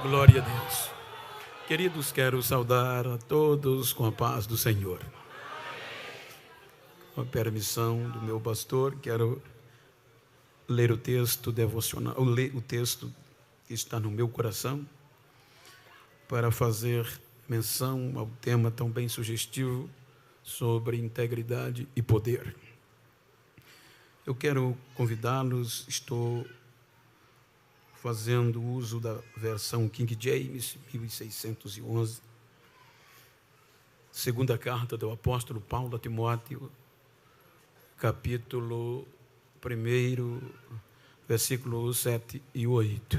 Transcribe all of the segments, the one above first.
Glória a Deus. Queridos, quero saudar a todos com a paz do Senhor. Com a permissão do meu pastor, quero ler o texto devocional, o texto que está no meu coração, para fazer menção ao tema tão bem sugestivo sobre integridade e poder. Eu quero convidá-los, estou fazendo uso da versão King James, 1611, segunda carta do apóstolo Paulo a Timóteo, capítulo 1, versículos 7 e 8.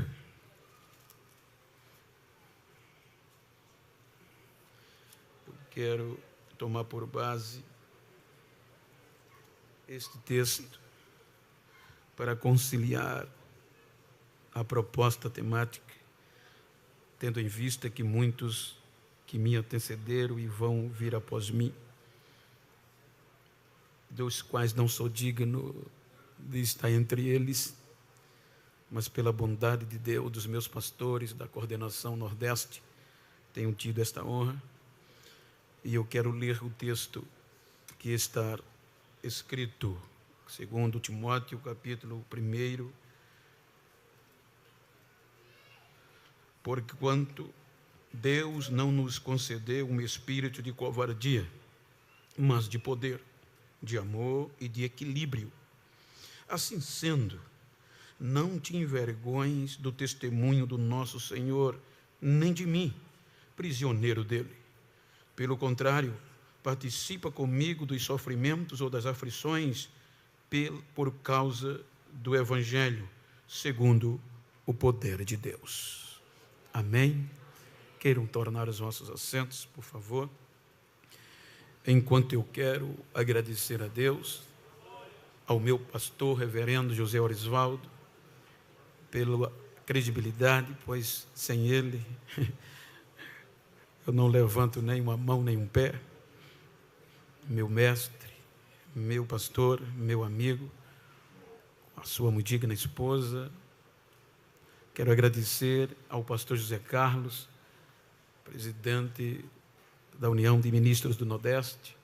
Eu quero tomar por base este texto para conciliar a proposta temática, tendo em vista que muitos que me antecederam e vão vir após mim, dos quais não sou digno de estar entre eles, mas pela bondade de Deus, dos meus pastores da coordenação Nordeste, tenho tido esta honra, e eu quero ler o texto que está escrito, segundo Timóteo, capítulo 1, porquanto Deus não nos concedeu um espírito de covardia, mas de poder, de amor e de equilíbrio. Assim sendo, não te envergonhes do testemunho do nosso Senhor, nem de mim, prisioneiro dele. Pelo contrário, participa comigo dos sofrimentos ou das aflições por causa do Evangelho, segundo o poder de Deus. Amém? Queiram tornar os vossos assentos, por favor. Enquanto eu quero agradecer a Deus, ao meu pastor, reverendo José Orisvaldo, pela credibilidade, pois sem ele eu não levanto nem uma mão nem um pé. Meu mestre, meu pastor, meu amigo, a sua muito digna esposa. Quero agradecer ao pastor José Carlos, presidente da União de Ministros do Nordeste,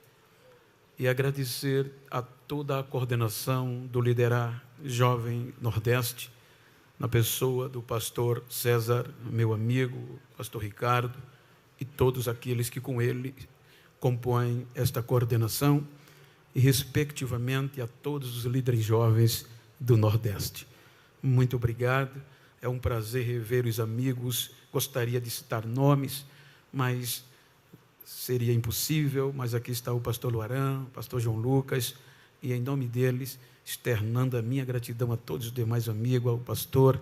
e agradecer a toda a coordenação do Liderar Jovem Nordeste, na pessoa do pastor César, meu amigo, pastor Ricardo, e todos aqueles que com ele compõem esta coordenação, e respectivamente a todos os líderes jovens do Nordeste. Muito obrigado. É um prazer rever os amigos. Gostaria de citar nomes, mas seria impossível. Mas aqui está o pastor Luarã, o pastor João Lucas, e em nome deles, externando a minha gratidão a todos os demais amigos, ao pastor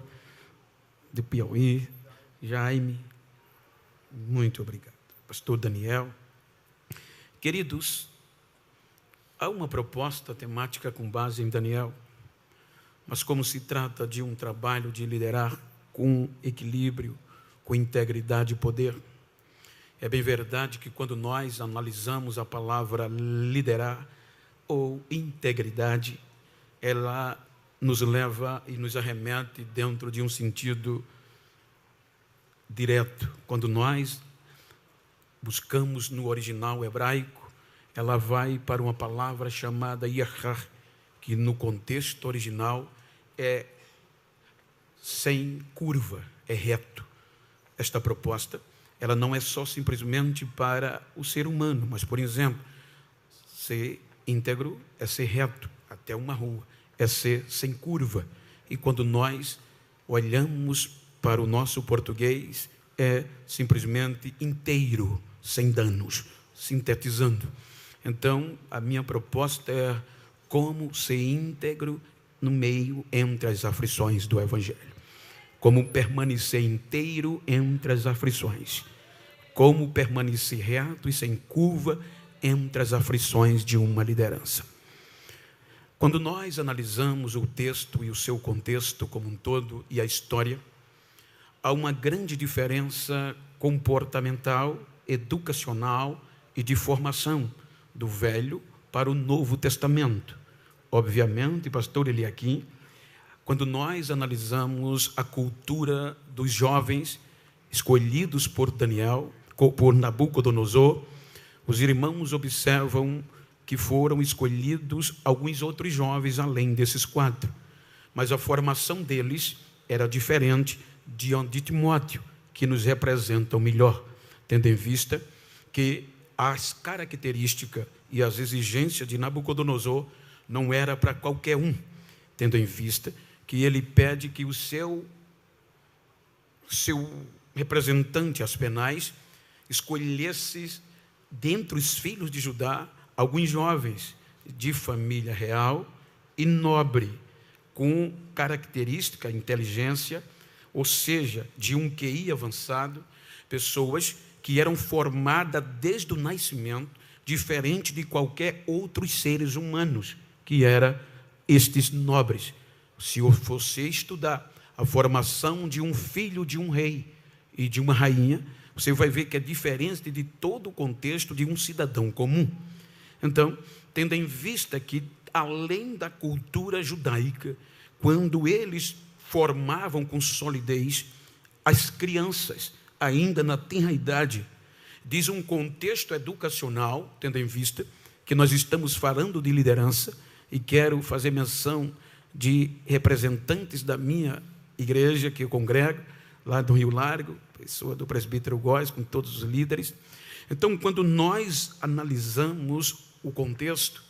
de Piauí, Jaime, muito obrigado. Pastor Daniel. Queridos, há uma proposta temática com base em Daniel, mas como se trata de um trabalho de liderar com equilíbrio, com integridade e poder, é bem verdade que quando nós analisamos a palavra liderar ou integridade, ela nos leva e nos arremete dentro de um sentido direto. Quando nós buscamos no original hebraico, ela vai para uma palavra chamada yahar, que no contexto original é sem curva, é reto. Esta proposta, ela não é só simplesmente para o ser humano, mas, por exemplo, ser íntegro é ser reto, até uma rua, é ser sem curva. E quando nós olhamos para o nosso português, é simplesmente inteiro, sem danos, sintetizando. Então, a minha proposta é como ser íntegro no meio entre as aflições do Evangelho. Como permanecer inteiro entre as aflições. Como permanecer reto e sem curva entre as aflições de uma liderança. Quando nós analisamos o texto e o seu contexto como um todo e a história, há uma grande diferença comportamental, educacional e de formação do Velho para o Novo Testamento. Obviamente, pastor Eliakim, quando nós analisamos a cultura dos jovens, escolhidos por Daniel, por Nabucodonosor, os irmãos observam que foram escolhidos alguns outros jovens além desses 4. Mas a formação deles era diferente de Timóteo, que nos representam melhor, tendo em vista que as características e as exigências de Nabucodonosor não era para qualquer um, tendo em vista que ele pede que o seu representante Aspenais escolhesse dentre os filhos de Judá alguns jovens de família real e nobre, com característica, inteligência, ou seja, de um QI avançado, pessoas que eram formadas desde o nascimento, diferente de qualquer outros seres humanos, que eram estes nobres. Se você estudar a formação de um filho de um rei e de uma rainha, você vai ver que é diferente de todo o contexto de um cidadão comum. Então, tendo em vista que, além da cultura judaica, quando eles formavam com solidez as crianças, ainda na tenra idade, diz um contexto educacional, tendo em vista que nós estamos falando de liderança, e quero fazer menção de representantes da minha igreja, que eu congrego, lá do Rio Largo, pessoa do presbítero Góes, com todos os líderes. Então, quando nós analisamos o contexto,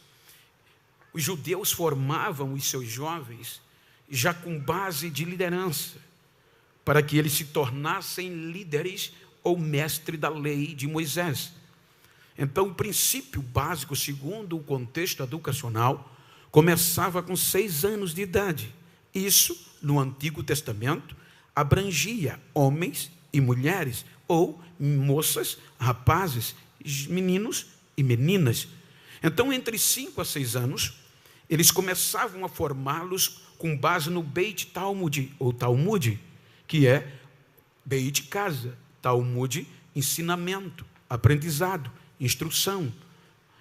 os judeus formavam os seus jovens já com base de liderança, para que eles se tornassem líderes ou mestres da lei de Moisés. Então, o princípio básico, segundo o contexto educacional, começava com 6 anos de idade. Isso, no Antigo Testamento, abrangia homens e mulheres, ou moças, rapazes, meninos e meninas. Então, entre 5 a 6 anos, eles começavam a formá-los com base no Beit Talmud, ou Talmud, que é Beit casa, Talmud, ensinamento, aprendizado, instrução.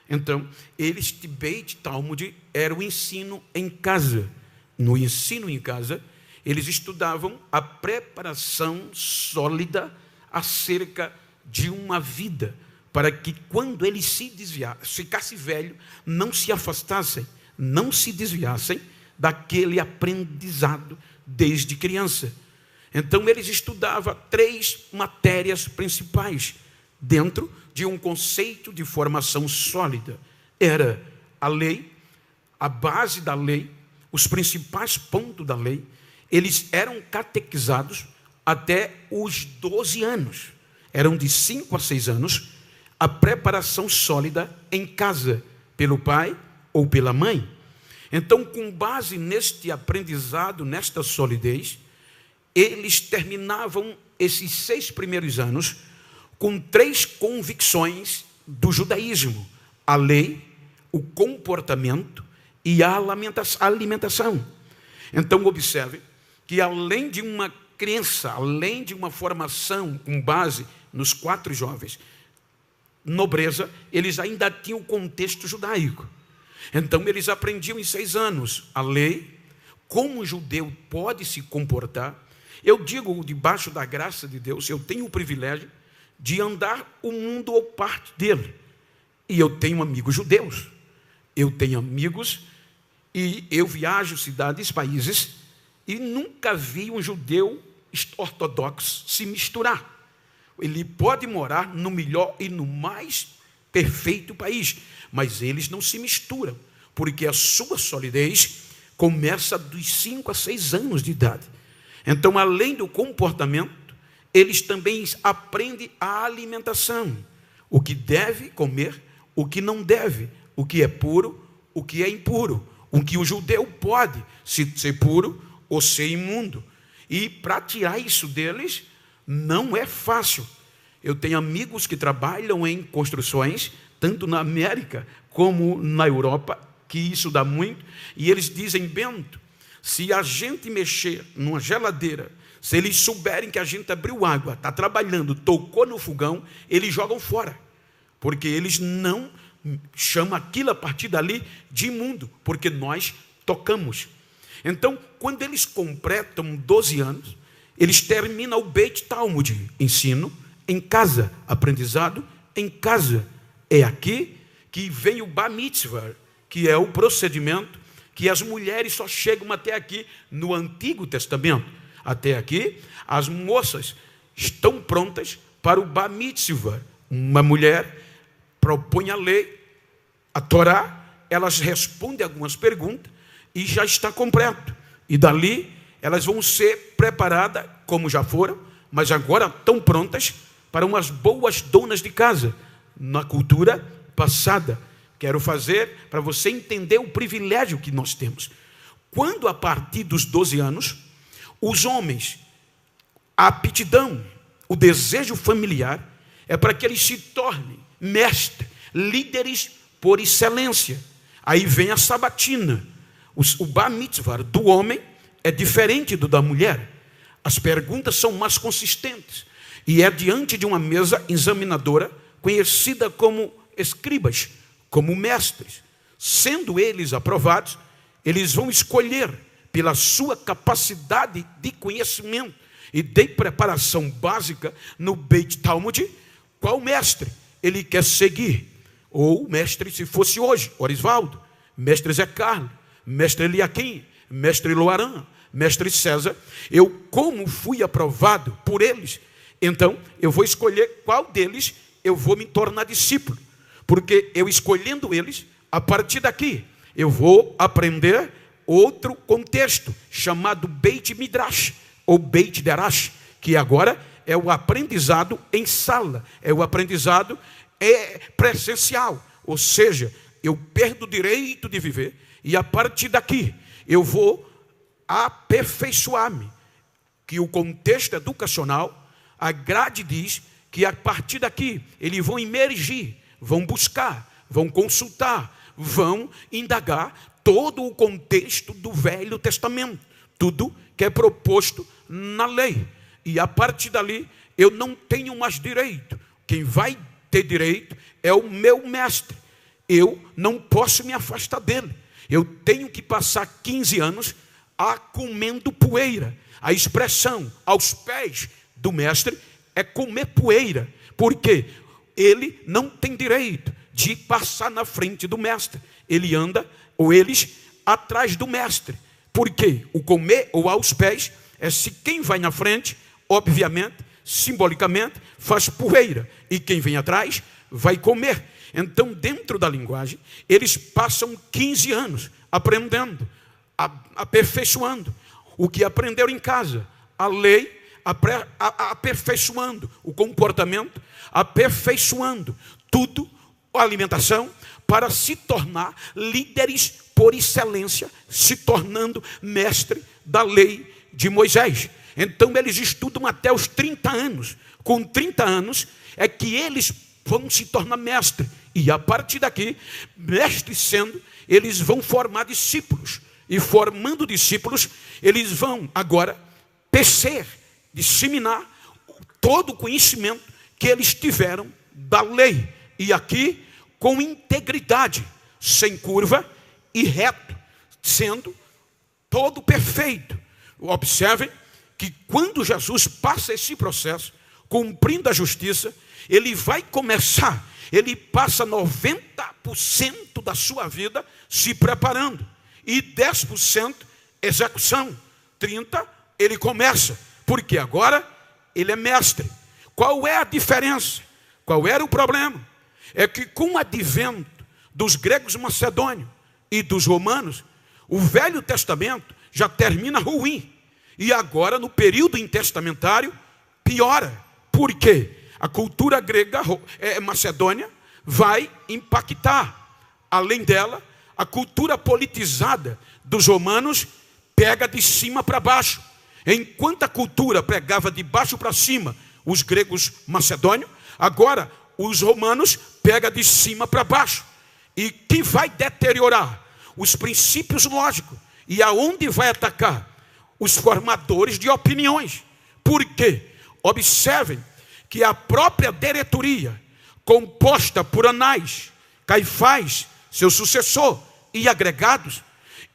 Então, este Beit Talmud era o ensino em casa. No ensino em casa, eles estudavam a preparação sólida acerca de uma vida, para que quando eles se desviassem, ficassem velhos, não se afastassem, não se desviassem daquele aprendizado desde criança. Então, eles estudavam 3 matérias principais dentro de um conceito de formação sólida. Era a lei, a base da lei, os principais pontos da lei. Eles eram catequizados até os 12 anos. Eram de 5 a 6 anos, a preparação sólida em casa, pelo pai ou pela mãe. Então, com base neste aprendizado, nesta solidez, eles terminavam esses 6 primeiros anos com 3 convicções do judaísmo: a lei, o comportamento e a alimentação. Então, observe que, além de uma crença, além de uma formação com base nos 4 jovens, nobreza, eles ainda tinham o contexto judaico. Então, eles aprendiam em 6 anos a lei, como o judeu pode se comportar. Eu digo, debaixo da graça de Deus, eu tenho o privilégio de andar o mundo ou parte dele. E eu tenho amigos judeus, eu tenho amigos, e eu viajo cidades, países, e nunca vi um judeu ortodoxo se misturar. Ele pode morar no melhor e no mais perfeito país, mas eles não se misturam, porque a sua solidez começa dos 5 a 6 anos de idade. Então, além do comportamento, eles também aprendem a alimentação, o que deve comer, o que não deve, o que é puro, o que é impuro, o que o judeu pode ser puro ou ser imundo. E para tirar isso deles, não é fácil. Eu tenho amigos que trabalham em construções, tanto na América como na Europa, que isso dá muito, e eles dizem: Bento, se a gente mexer numa geladeira, se eles souberem que a gente abriu água, está trabalhando, tocou no fogão, eles jogam fora, porque eles não chamam aquilo a partir dali de imundo, porque nós tocamos. Então, quando eles completam 12 anos, eles terminam o Beit Talmud, ensino em casa, aprendizado em casa. É aqui que vem o Bar Mitzvah, que é o procedimento que as mulheres só chegam até aqui no Antigo Testamento. Até aqui, as moças estão prontas para o Bar Mitzvah. Uma mulher propõe a lei, a Torá, elas respondem algumas perguntas e já está completo. E dali, elas vão ser preparadas, como já foram, mas agora estão prontas para umas boas donas de casa. Na cultura passada, quero fazer para você entender o privilégio que nós temos. Quando a partir dos 12 anos, os homens, a aptidão, o desejo familiar, é para que eles se tornem mestres, líderes por excelência. Aí vem a sabatina. O Bar Mitzvah do homem é diferente do da mulher. As perguntas são mais consistentes. E é diante de uma mesa examinadora, conhecida como escribas, como mestres. Sendo eles aprovados, eles vão escolher, pela sua capacidade de conhecimento e de preparação básica no Beit Talmud, qual mestre ele quer seguir. Ou mestre, se fosse hoje, Orisvaldo, mestre Zé Carlos, mestre Eliaquim, mestre Loaran, mestre César. Eu, como fui aprovado por eles, então eu vou escolher qual deles eu vou me tornar discípulo. Porque eu escolhendo eles, a partir daqui, eu vou aprender outro contexto, chamado Beit Midrash, ou Beit Derash, que agora é o aprendizado em sala, é o aprendizado presencial. Ou seja, eu perdo o direito de viver, e a partir daqui, eu vou aperfeiçoar-me. Que o contexto educacional, a grade diz que a partir daqui, eles vão emergir, vão buscar, vão consultar, vão indagar todo o contexto do Velho Testamento, tudo que é proposto na lei. E a partir dali, eu não tenho mais direito. Quem vai ter direito é o meu mestre. Eu não posso me afastar dele. Eu tenho que passar 15 anos comendo poeira. A expressão aos pés do mestre é comer poeira, porque ele não tem direito de passar na frente do mestre. Ele anda, ou eles, atrás do mestre. Porque o comer ou aos pés é se quem vai na frente, obviamente, simbolicamente, faz poeira. E quem vem atrás vai comer. Então, dentro da linguagem, eles passam 15 anos aprendendo, aperfeiçoando o que aprenderam em casa. A lei, aperfeiçoando o comportamento, aperfeiçoando tudo, a alimentação, para se tornar líderes por excelência, se tornando mestre da lei de Moisés. Então eles estudam até os 30 anos. Com 30 anos é que eles vão se tornar mestre. E a partir daqui, mestres sendo, eles vão formar discípulos. E formando discípulos, eles vão agora tecer, disseminar todo o conhecimento que eles tiveram da lei. E aqui, com integridade, sem curva e reto, sendo todo perfeito. Observem que quando Jesus passa esse processo, cumprindo a justiça, ele vai começar, ele passa 90% da sua vida se preparando, e 10% execução, 30% ele começa, porque agora ele é mestre. Qual é a diferença? Qual era o problema? É que com o advento dos gregos macedônios e dos romanos, o Velho Testamento já termina ruim. E agora, no período intertestamentário, piora. Por quê? A cultura grega macedônia vai impactar. Além dela, a cultura politizada dos romanos pega de cima para baixo. Enquanto a cultura pegava de baixo para cima os gregos macedônios, agora os romanos pegam de cima para baixo. E que vai deteriorar os princípios lógicos. E aonde vai atacar? Os formadores de opiniões. Por quê? Observem que a própria diretoria, composta por Anás, Caifás, seu sucessor, e agregados,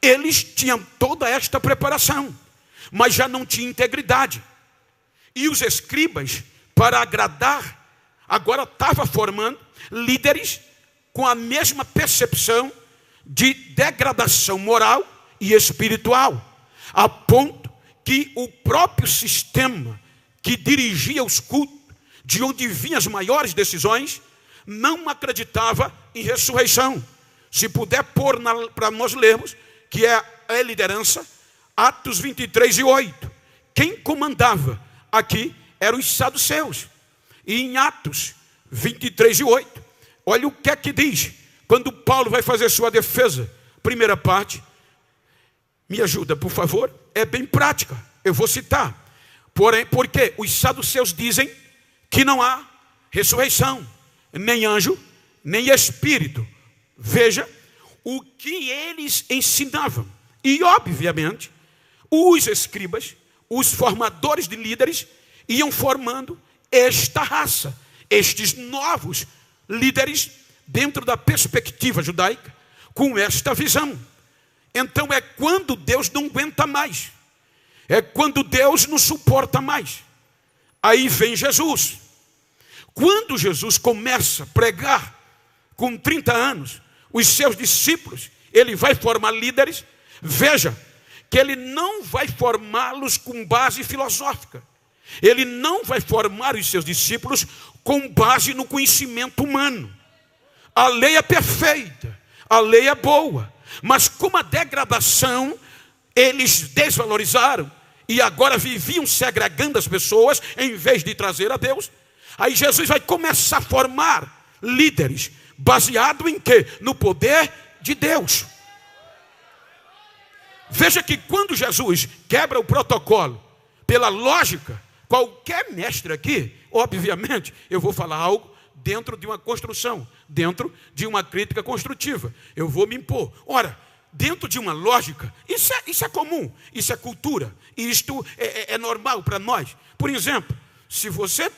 eles tinham toda esta preparação, mas já não tinha integridade. E os escribas, para agradar, agora estavam formando líderes com a mesma percepção de degradação moral e espiritual, a ponto que o próprio sistema que dirigia os cultos, de onde vinham as maiores decisões, não acreditava em ressurreição. Se puder pôr para nós lermos, que é a liderança, Atos 23:8. Quem comandava aqui eram os saduceus. E em Atos 23:8, olha o que é que diz, quando Paulo vai fazer sua defesa. Primeira parte, me ajuda, por favor, é bem prática, eu vou citar. Porém, porque os saduceus dizem que não há ressurreição, nem anjo, nem espírito. Veja o que eles ensinavam. E, obviamente, os escribas, os formadores de líderes, iam formando esta raça, estes novos líderes, dentro da perspectiva judaica, com esta visão. Então é quando Deus não aguenta mais, é quando Deus não suporta mais. Aí vem Jesus. Quando Jesus começa a pregar, com 30 anos, os seus discípulos, ele vai formar líderes. Veja que ele não vai formá-los com base filosófica. Ele não vai formar os seus discípulos com base no conhecimento humano. A lei é perfeita, a lei é boa, mas com a degradação, eles desvalorizaram e agora viviam segregando as pessoas em vez de trazer a Deus. Aí Jesus vai começar a formar líderes, baseado em quê? No poder de Deus. Veja que quando Jesus quebra o protocolo, pela lógica, qualquer mestre aqui, obviamente, eu vou falar algo dentro de uma construção, dentro de uma crítica construtiva. Eu vou me impor. Ora, dentro de uma lógica, isso é comum, isso é cultura, isto é normal para nós. Por exemplo, se você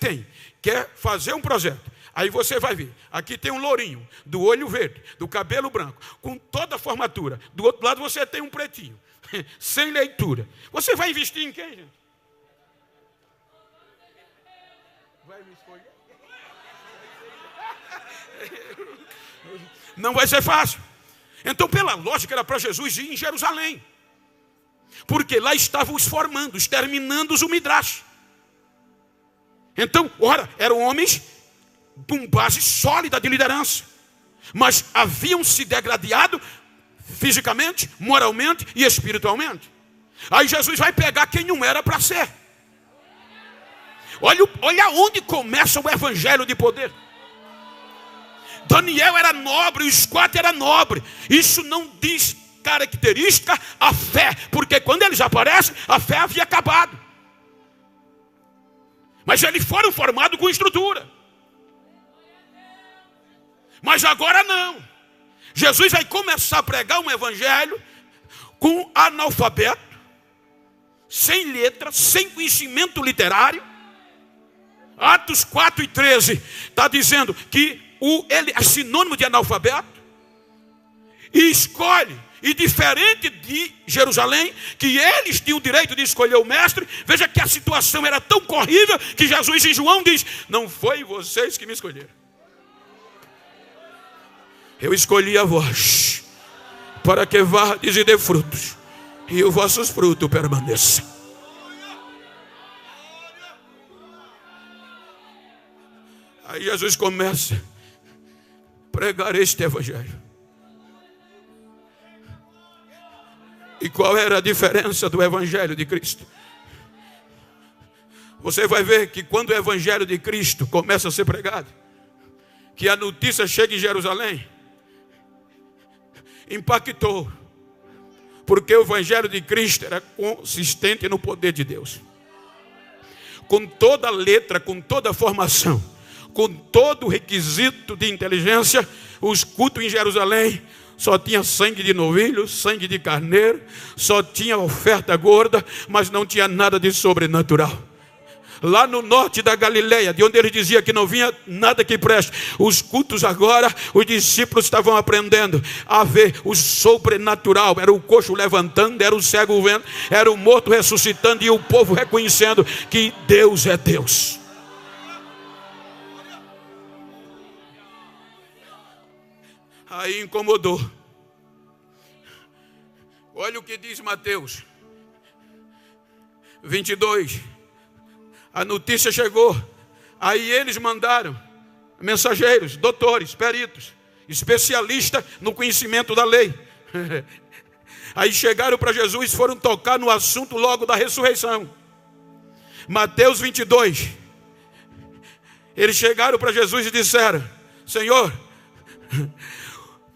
quer fazer um projeto, aí você vai ver, aqui tem um lourinho, do olho verde, do cabelo branco, com toda a formatura. Do outro lado você tem um pretinho, sem leitura. Você vai investir em quem, gente? Vai me escolher? Não vai ser fácil. Então, pela lógica, era para Jesus ir em Jerusalém, porque lá estavam os formando, os terminandos o Midrash. Então, ora, eram homens com base sólida de liderança, mas haviam se degradado fisicamente, moralmente e espiritualmente. Aí Jesus vai pegar quem não era para ser. Olha onde começa o evangelho de poder. Daniel era nobre, o esquadro era nobre. Isso não diz característica a fé, porque quando eles aparecem, a fé havia acabado. Mas eles foram formados com estrutura. Mas agora não. Jesus vai começar a pregar um evangelho com analfabeto, sem letra, sem conhecimento literário. Atos 4:13 está dizendo que ele é sinônimo de analfabeto. E escolhe, e diferente de Jerusalém, que eles tinham o direito de escolher o mestre. Veja que a situação era tão corrível que Jesus em João diz: não foi vocês que me escolheram, eu escolhi a vós, para que vardes e dê frutos, e os vossos frutos permaneçam. Aí Jesus começa a pregar este evangelho. E qual era a diferença do evangelho de Cristo? Você vai ver que quando o evangelho de Cristo começa a ser pregado, que a notícia chega em Jerusalém, impactou, porque o evangelho de Cristo era consistente no poder de Deus, com toda a letra, com toda a formação, com todo o requisito de inteligência. Os cultos em Jerusalém só tinha sangue de novilho, sangue de carneiro, só tinha oferta gorda, mas não tinha nada de sobrenatural. lá no norte da Galileia, de onde ele dizia que não vinha nada que preste. Os cultos agora, os discípulos estavam aprendendo a ver o sobrenatural. Era o coxo levantando, era o cego vendo, era o morto ressuscitando, e o povo reconhecendo que Deus é Deus. Aí incomodou. Olha o que diz Mateus 22. A notícia chegou. Aí eles mandaram mensageiros, doutores, peritos, especialistas no conhecimento da lei. Aí chegaram para Jesus e foram tocar no assunto logo da ressurreição. Mateus 22. Eles chegaram para Jesus e disseram: Senhor,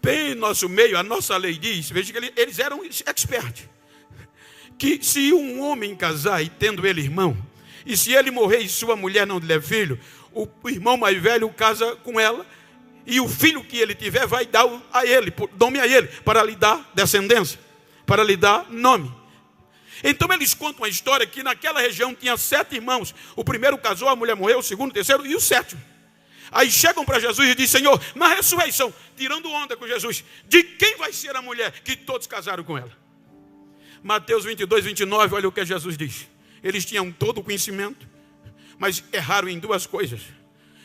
bem em nosso meio, a nossa lei diz, veja que eles eram expertos, que se um homem casar e tendo ele irmão, e se ele morrer e sua mulher não lhe der filho, o irmão mais velho casa com ela, e o filho que ele tiver vai dar a ele, nome a ele, para lhe dar descendência, para lhe dar nome. Então eles contam a história que naquela região tinha 7 irmãos. O primeiro casou, a mulher morreu, o segundo, o terceiro e o 7º. Aí chegam para Jesus e dizem: Senhor, na ressurreição, tirando onda com Jesus, de quem vai ser a mulher que todos casaram com ela? Mateus 22, 29, olha o que Jesus diz. Eles tinham todo o conhecimento, mas erraram em 2 coisas.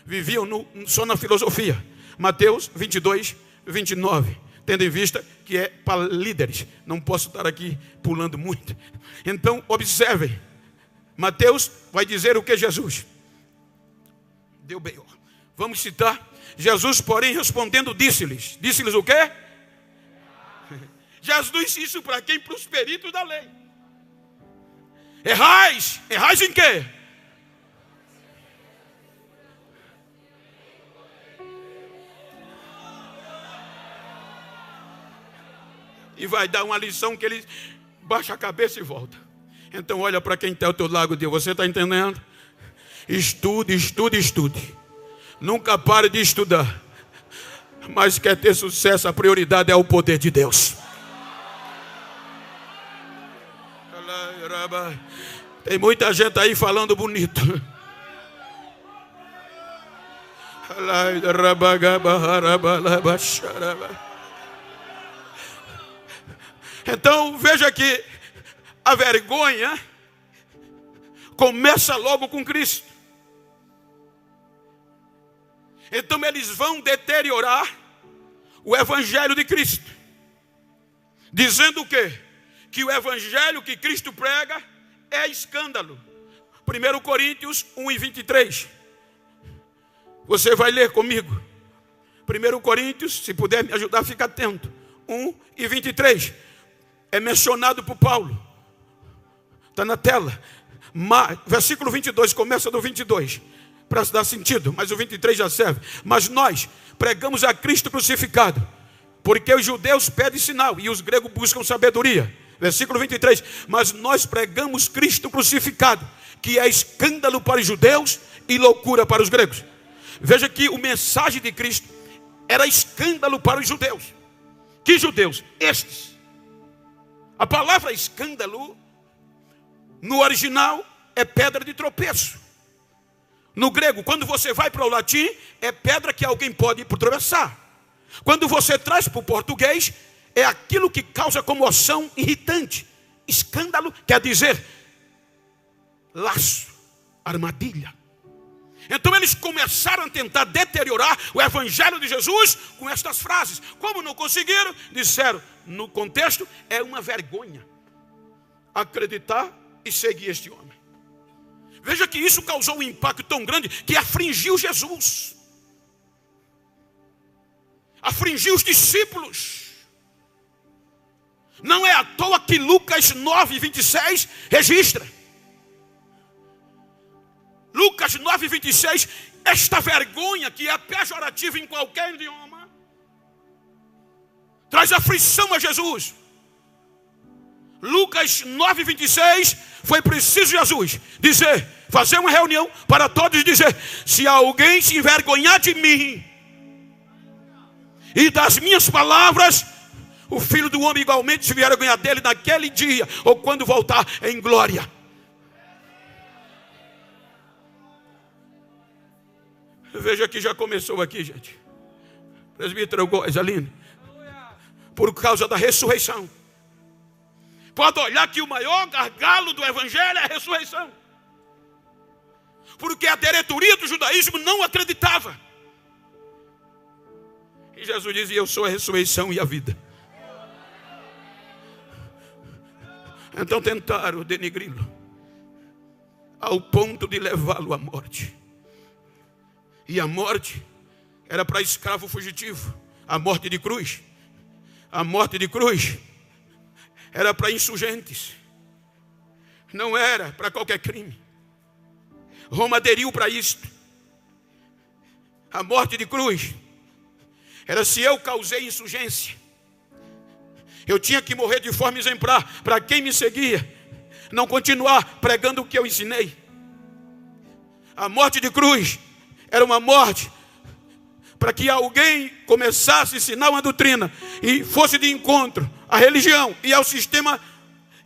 Viviam só na filosofia. Mateus 22, 29. Tendo em vista que é para líderes. Não posso estar aqui pulando muito. Então, observem. Mateus vai dizer o que Jesus? Deu bem, ó. Vamos citar. Jesus, porém, respondendo, disse-lhes. Disse-lhes o quê? Jesus disse isso para quem? Para os peritos da lei. Errais. Errais em quê? E vai dar uma lição que ele baixa a cabeça e volta. Então olha para quem está ao teu lado e diz: você está entendendo? Estude, estude, estude. Nunca pare de estudar. Mas quer ter sucesso, a prioridade é o poder de Deus. Tem muita gente aí falando bonito. Então veja que a vergonha começa logo com Cristo. Então eles vão deteriorar o evangelho de Cristo, dizendo o quê? Que o evangelho que Cristo prega é escândalo. 1 Coríntios 1 e 23. Você vai ler comigo. 1 Coríntios, se puder me ajudar, fica atento. 1 e 23. É mencionado por Paulo. Está na tela. Versículo 22, começa do 22. Para dar sentido, mas o 23 já serve. Mas nós pregamos a Cristo crucificado, porque os judeus pedem sinal e os gregos buscam sabedoria. Versículo 23. Mas nós pregamos Cristo crucificado, que é escândalo para os judeus e loucura para os gregos. Veja que a mensagem de Cristo era escândalo para os judeus. Que judeus? Estes. A palavra escândalo no original é pedra de tropeço. No grego, quando você vai para o latim, é pedra que alguém pode tropeçar. Quando você traz para o português, é aquilo que causa comoção irritante. Escândalo quer dizer laço, armadilha. Então eles começaram a tentar deteriorar o evangelho de Jesus com estas frases. Como não conseguiram, disseram, no contexto, é uma vergonha acreditar e seguir este homem. Veja que isso causou um impacto tão grande que afligiu Jesus. Afligiu os discípulos. Não é à toa que Lucas 9, 26 registra. Lucas 9, 26, esta vergonha que é pejorativa em qualquer idioma, traz aflição a Jesus. Lucas 9, 26, foi preciso Jesus dizer, fazer uma reunião para todos dizer, se alguém se envergonhar de mim e das minhas palavras, o Filho do Homem igualmente se envergonhar dele naquele dia, ou quando voltar em glória. Veja que já começou aqui, gente. Presbítero Góes, Aline. Por causa da ressurreição. Pode olhar que o maior gargalo do evangelho é a ressurreição. Porque a diretoria do judaísmo não acreditava. E Jesus dizia: eu sou a ressurreição e a vida. Então tentaram denegri-lo, ao ponto de levá-lo à morte. E a morte era para escravo fugitivo. A morte de cruz. A morte de cruz era para insurgentes. Não era para qualquer crime. Roma aderiu para isto. A morte de cruz era se eu causei insurgência. Eu tinha que morrer de forma exemplar para quem me seguia não continuar pregando o que eu ensinei. A morte de cruz era uma morte para que alguém começasse a ensinar uma doutrina e fosse de encontro à religião e ao sistema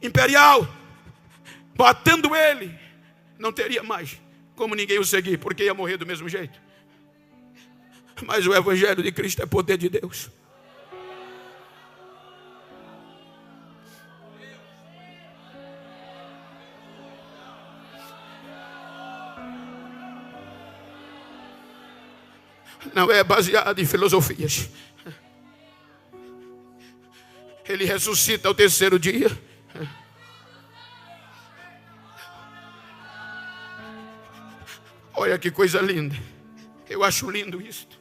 imperial. Batendo ele, não teria mais como ninguém o seguir, porque ia morrer do mesmo jeito. Mas o evangelho de Cristo é poder de Deus. Não é baseado em filosofias. Ele ressuscita ao terceiro dia. Olha que coisa linda. Eu acho lindo isto.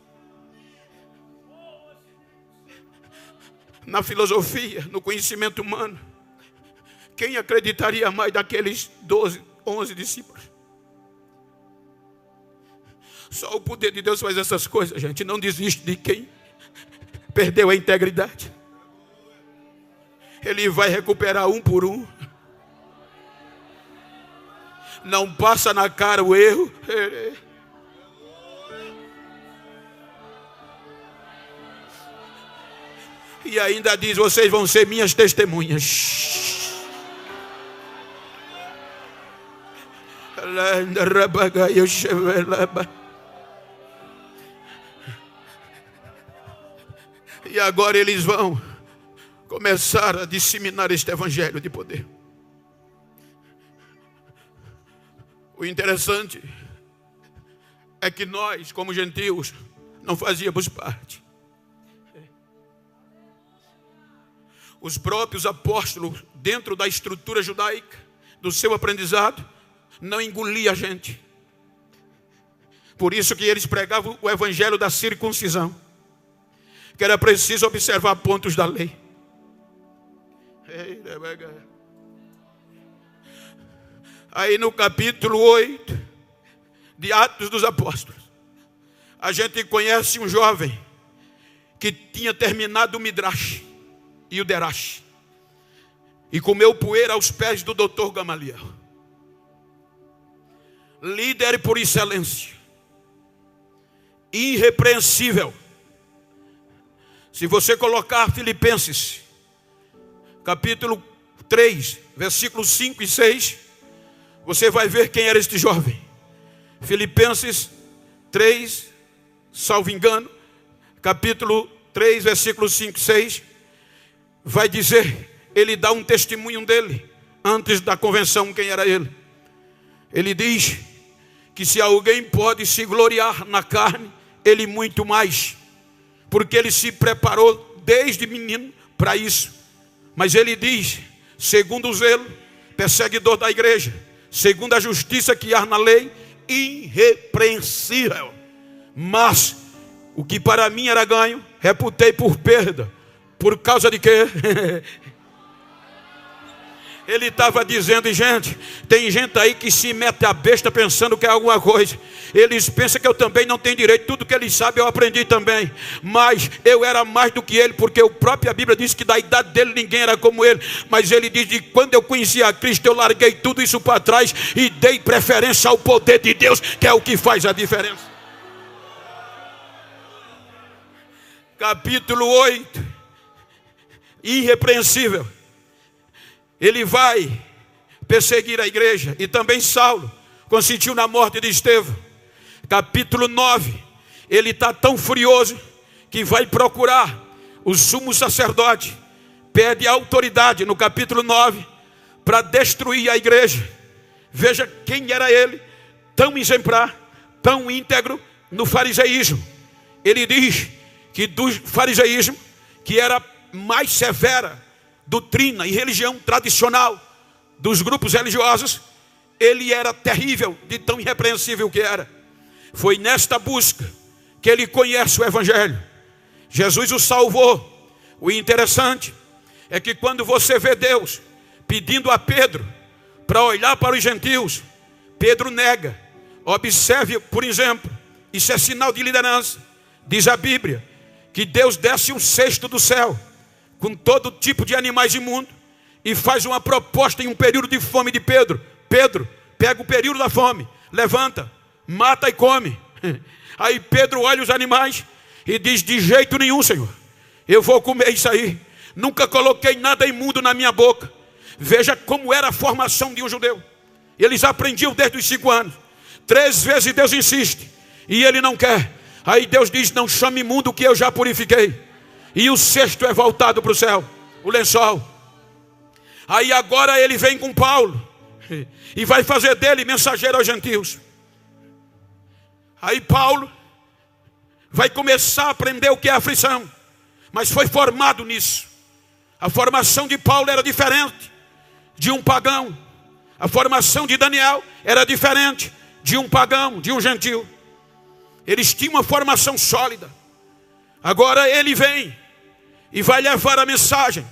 Na filosofia, no conhecimento humano, quem acreditaria mais daqueles 11 discípulos? Só o poder de Deus faz essas coisas, gente. Não desiste de quem perdeu a integridade. Ele vai recuperar um por um. Não passa na cara o erro. E ainda diz: vocês vão ser minhas testemunhas. E agora eles vão começar a disseminar este evangelho de poder. O interessante é que nós, como gentios, não fazíamos parte. Os próprios apóstolos, dentro da estrutura judaica, do seu aprendizado, não engoliam a gente. Por isso que eles pregavam o evangelho da circuncisão, que era preciso observar pontos da lei. Aí no capítulo 8 de Atos dos Apóstolos, a gente conhece um jovem que tinha terminado o Midrash e o Derash e comeu poeira aos pés do doutor Gamaliel, líder por excelência, irrepreensível. Se você colocar Filipenses capítulo 3, versículos 5 e 6, você vai ver quem era este jovem. Filipenses 3, salvo engano, capítulo 3, versículos 5 e 6, vai dizer, ele dá um testemunho dele, antes da convenção, quem era ele. Ele diz que se alguém pode se gloriar na carne, ele muito mais, porque ele se preparou desde menino para isso. Mas ele diz, segundo o zelo, perseguidor da igreja, segundo a justiça que há na lei, irrepreensível. Mas o que para mim era ganho, reputei por perda. Por causa de quê? Ele estava dizendo, e gente, tem gente aí que se mete a besta pensando que é alguma coisa. Eles pensam que eu também não tenho direito. Tudo que eles sabem eu aprendi também. Mas eu era mais do que ele, porque a própria Bíblia diz que da idade dele ninguém era como ele. Mas ele diz que quando eu conheci a Cristo, eu larguei tudo isso para trás e dei preferência ao poder de Deus, que é o que faz a diferença. Capítulo 8, irrepreensível. Ele vai perseguir a igreja. E também Saulo consentiu na morte de Estevão. capítulo 9, ele está tão furioso que vai procurar o sumo sacerdote, pede autoridade no capítulo 9 para destruir a igreja. Veja quem era ele, tão exemplar, tão íntegro no fariseísmo. Ele diz que do fariseísmo, que era mais severa doutrina e religião tradicional dos grupos religiosos, ele era terrível, de tão irrepreensível que era. Foi nesta busca que ele conhece o Evangelho. Jesus o salvou. O interessante é que quando você vê Deus pedindo a Pedro para olhar para os gentios, Pedro nega. Observe, por exemplo, isso é sinal de liderança. Diz a Bíblia que Deus desce um cesto do céu com todo tipo de animais imundos e faz uma proposta em um período de fome de Pedro. Pedro, pega o período da fome, levanta, mata e come. Aí Pedro olha os animais e diz: de jeito nenhum, Senhor, eu vou comer isso aí. Nunca coloquei nada imundo na minha boca. Veja como era a formação de um judeu. Eles aprendiam desde os 5 anos. 3 vezes Deus insiste e ele não quer. Aí Deus diz: não chame imundo que eu já purifiquei. E o cesto é voltado para o céu, o lençol. Aí agora ele vem com Paulo e vai fazer dele mensageiro aos gentios. Aí Paulo vai começar a aprender o que é aflição, mas foi formado nisso. A formação de Paulo era diferente de um pagão. A formação de Daniel era diferente de um pagão, de um gentio. Eles tinham uma formação sólida. Agora ele vem e vai levar a mensagem,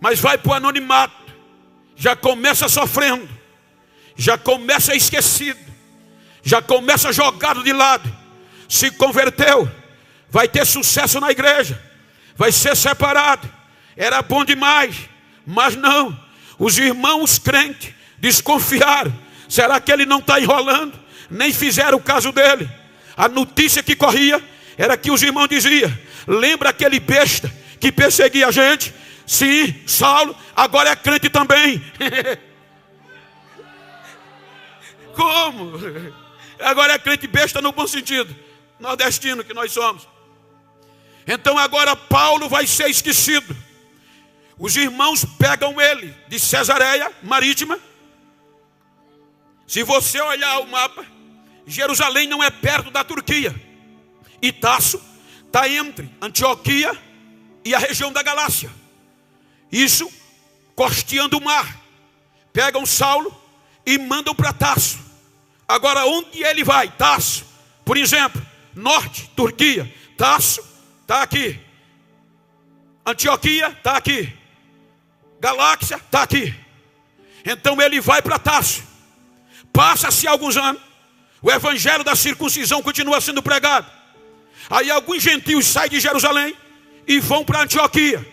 mas vai para o anonimato. Já começa sofrendo, já começa esquecido, já começa jogado de lado. Se converteu, vai ter sucesso na igreja, vai ser separado. Era bom demais, mas não. Os irmãos crentes desconfiaram. Será que ele não está enrolando? Nem fizeram o caso dele. A notícia que corria era que os irmãos diziam: lembra aquele besta que perseguia a gente? Sim, Saulo, agora é crente também. Como? Agora é crente besta no bom sentido, nordestino que nós somos. Então agora Paulo vai ser esquecido. Os irmãos pegam ele de Cesareia Marítima. Se você olhar o mapa, Jerusalém não é perto da Turquia. E Tarso está entre Antioquia e a região da Galácia. Isso costeando o mar. Pegam Saulo e mandam para Tarso. Agora onde ele vai? Tarso, por exemplo, norte, Turquia. Tarso está aqui. Antioquia está aqui. Galáxia está aqui. Então ele vai para Tarso. Passa-se alguns anos, o evangelho da circuncisão continua sendo pregado. Aí alguns gentios saem de Jerusalém e vão para Antioquia.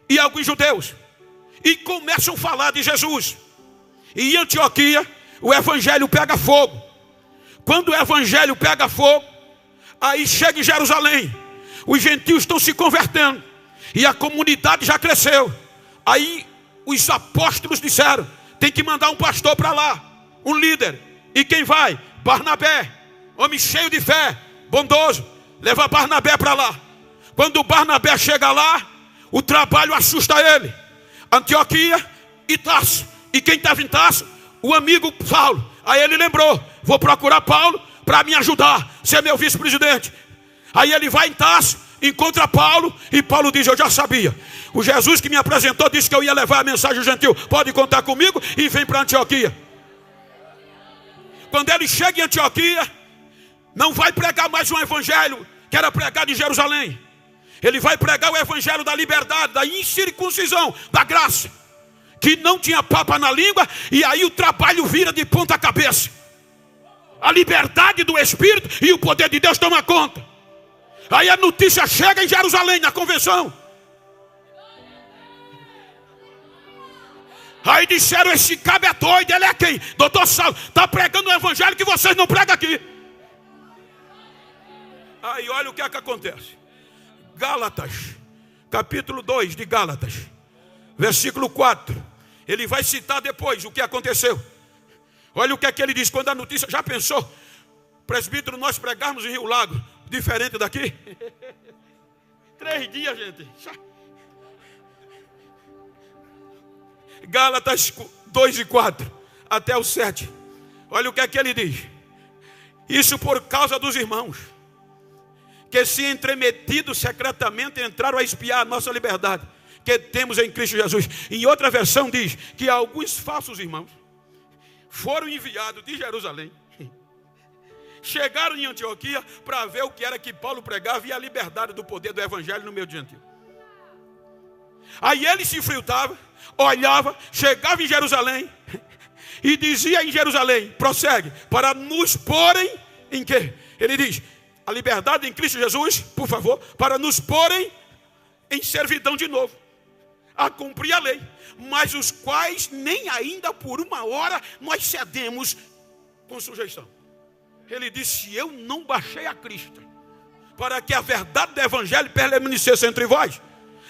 E alguns judeus. E começam a falar de Jesus. E em Antioquia o evangelho pega fogo. Quando o evangelho pega fogo, aí chega em Jerusalém. Os gentios estão se convertendo. E a comunidade já cresceu. Aí os apóstolos disseram: tem que mandar um pastor para lá, um líder. E quem vai? Barnabé, homem cheio de fé, bondoso. Leva Barnabé para lá. Quando Barnabé chega lá, o trabalho assusta ele. Antioquia e Tarso. E quem estava em Tarso? O amigo Paulo. Aí ele lembrou: vou procurar Paulo para me ajudar, ser meu vice-presidente. Aí ele vai em Tarso, encontra Paulo, e Paulo diz: eu já sabia. O Jesus que me apresentou disse que eu ia levar a mensagem gentil. Pode contar comigo, e vem para Antioquia. Quando ele chega em Antioquia, não vai pregar mais um evangelho que era pregado em Jerusalém. Ele vai pregar o evangelho da liberdade, da incircuncisão, da graça, que não tinha papa na língua. E aí o trabalho vira de ponta cabeça. A liberdade do Espírito e o poder de Deus toma conta. Aí a notícia chega em Jerusalém, na convenção. Aí disseram: esse cabo é doido. Ele é quem? Doutor Saulo. Está pregando o evangelho que vocês não pregam aqui. Aí olha o que é que acontece. Gálatas, capítulo 2 de Gálatas, versículo 4. Ele vai citar depois o que aconteceu. Olha o que é que ele diz quando a notícia... Já pensou? presbítero, nós pregarmos em Rio Lago, diferente daqui. 3 dias, gente. Gálatas 2:4 até o 7. Olha o que é que ele diz. Isso por causa dos irmãos, que se entremetidos secretamente entraram a espiar a nossa liberdade, que temos em Cristo Jesus. Em outra versão diz que alguns falsos irmãos foram enviados de Jerusalém, chegaram em Antioquia para ver o que era que Paulo pregava e a liberdade do poder do evangelho no meio de Antioquia. Aí ele se infiltrava, olhava, chegava em Jerusalém e dizia em Jerusalém, prossegue, para nos porem em quê? Ele diz, a liberdade em Cristo Jesus, por favor, para nos porem em servidão de novo, a cumprir a lei, mas os quais nem ainda por uma hora nós cedemos com sujeição. Ele disse, eu não baixei a Cristo, para que a verdade do evangelho permanecesse entre vós.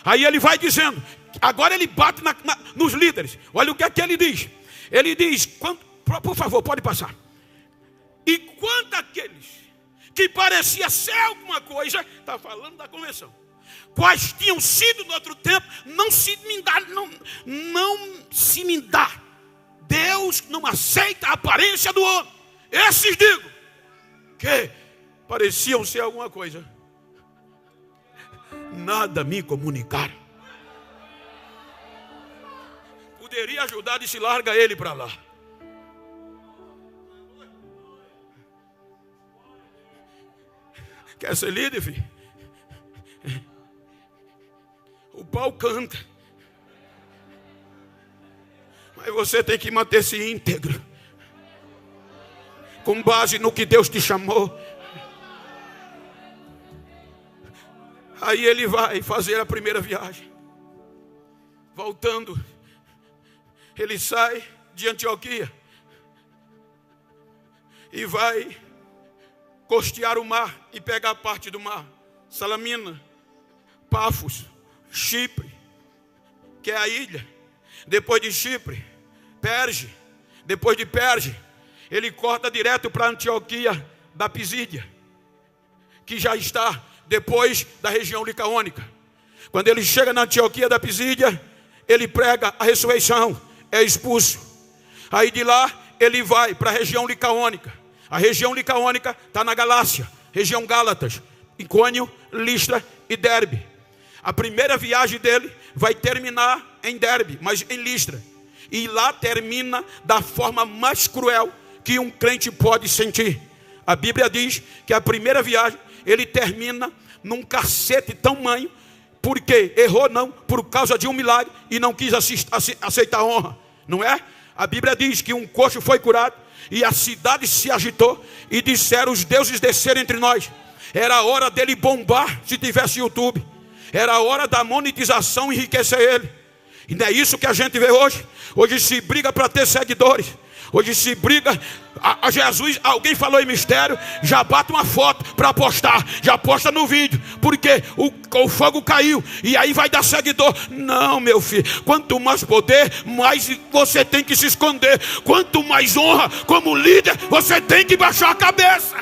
Aí ele vai dizendo, agora ele bate nos líderes. Olha o que é que ele diz. Ele diz, por favor, pode passar. E quanto àqueles que parecia ser alguma coisa, está falando da convenção, quais tinham sido no outro tempo, não se me dá. Deus não aceita a aparência do homem. Esses digo, que pareciam ser alguma coisa, nada me comunicaram. Poderia ajudar e se larga ele para lá. Quer ser líder, filho? O pau canta, mas você tem que manter-se íntegro, com base no que Deus te chamou. Aí ele vai fazer a primeira viagem. Voltando, ele sai de Antioquia e vai costear o mar e pegar parte do mar. Salamina, Pafos, Chipre, que é a ilha. Depois de Chipre, Perge. Depois de Perge, ele corta direto para Antioquia da Pisídia, que já está depois da região licaônica. Quando ele chega na Antioquia da Pisídia, ele prega a ressurreição, é expulso. Aí de lá ele vai para a região licaônica. A região licaônica está na Galácia, região Gálatas, Icônio, Listra e Derbe. A primeira viagem dele vai terminar em Derbe, mas em Listra. E lá termina da forma mais cruel que um crente pode sentir. A Bíblia diz que a primeira viagem ele termina num cacete tamanho, porque errou não, por causa de um milagre e não quis aceitar a honra, não é? A Bíblia diz que um coxo foi curado e a cidade se agitou e disseram os deuses desceram entre nós. Era a hora dele bombar se tivesse YouTube. Era a hora da monetização enriquecer ele. E não é isso que a gente vê hoje. Hoje se briga para ter seguidores. Hoje se briga a Jesus, alguém falou em mistério, já bate uma foto para postar, já posta no vídeo, porque o fogo caiu e aí vai dar seguidor. Não, meu filho, quanto mais poder, mais você tem que se esconder. Quanto mais honra como líder, você tem que baixar a cabeça.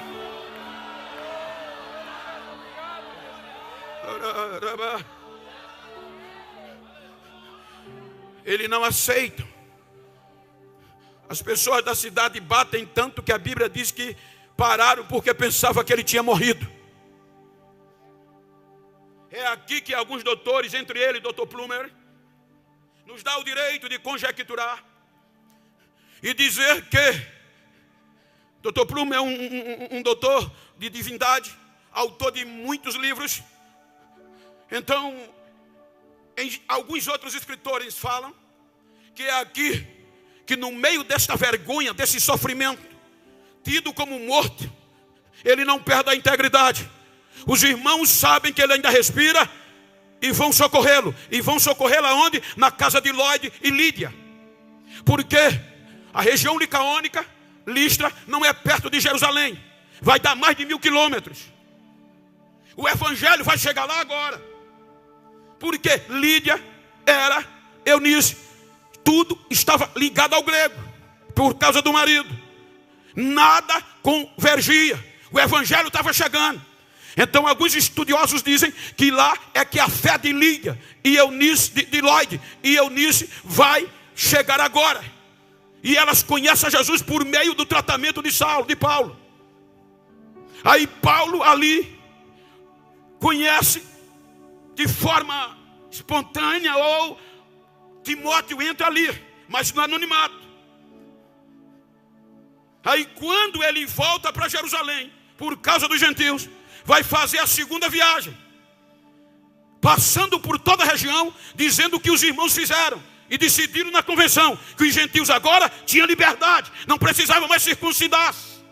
Ele não aceita. As pessoas da cidade batem tanto que a Bíblia diz que pararam porque pensavam que ele tinha morrido. É aqui que alguns doutores, entre eles Dr. Plumer, nos dá o direito de conjecturar e dizer que Dr. Plumer é um doutor de divindade, autor de muitos livros. Então, alguns outros escritores falam que é aqui que no meio desta vergonha, desse sofrimento, tido como morto, ele não perde a integridade. Os irmãos sabem que ele ainda respira e vão socorrê-lo. E vão socorrê-lo aonde? Na casa de Lloyd e Lídia. Porque a região licaônica, Listra, não é perto de Jerusalém. Vai dar mais de 1000 quilômetros. O evangelho vai chegar lá agora. Porque Lídia era Eunice. Tudo estava ligado ao grego, por causa do marido. nada convergia. O evangelho estava chegando. Então alguns estudiosos dizem que lá é que a fé de Lídia e Eunice, de Lloyd e Eunice vai chegar agora. E elas conhecem a Jesus por meio do tratamento de Paulo. Aí Paulo ali conhece de forma espontânea, ou Timóteo entra ali, mas no anonimato. Aí quando ele volta para Jerusalém, por causa dos gentios, vai fazer a segunda viagem, passando por toda a região, dizendo o que os irmãos fizeram. E decidiram na convenção que os gentios agora tinham liberdade, não precisavam mais circuncidar-se.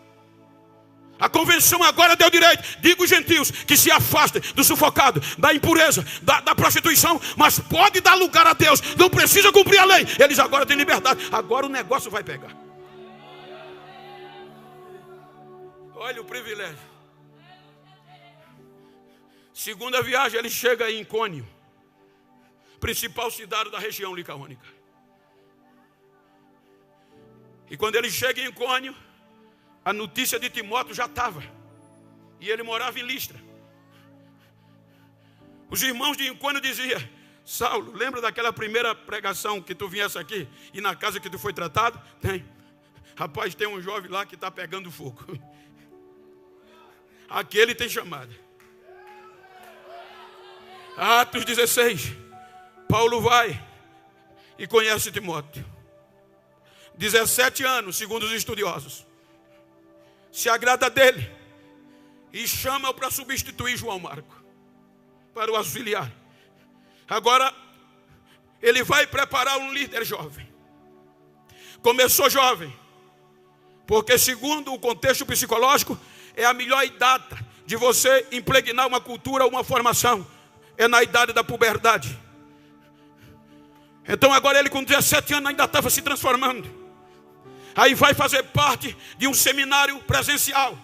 A convenção agora deu direito. Diga os gentios que se afastem do sufocado, da impureza, da prostituição, mas pode dar lugar a Deus, não precisa cumprir a lei. Eles agora têm liberdade. Agora o negócio vai pegar. Olha o privilégio. Segunda viagem, ele chega em Icônio, principal cidade da região licaônica. E quando ele chega em Icônio, a notícia de Timóteo já estava. E ele morava em Listra. Os irmãos de Icônio diziam: Saulo, lembra daquela primeira pregação que tu viesse aqui e na casa que tu foi tratado? Tem. Rapaz, tem um jovem lá que está pegando fogo. Aquele tem chamada. Atos 16. Paulo vai e conhece Timóteo. 17 anos, segundo os estudiosos. Se agrada dele e chama-o para substituir João Marco, para o auxiliar. Agora ele vai preparar um líder jovem. Começou jovem, porque segundo o contexto psicológico, é a melhor idade de você impregnar uma cultura, uma formação. É na idade da puberdade. Então agora ele com 17 anos ainda estava se transformando. Aí vai fazer parte de um seminário presencial.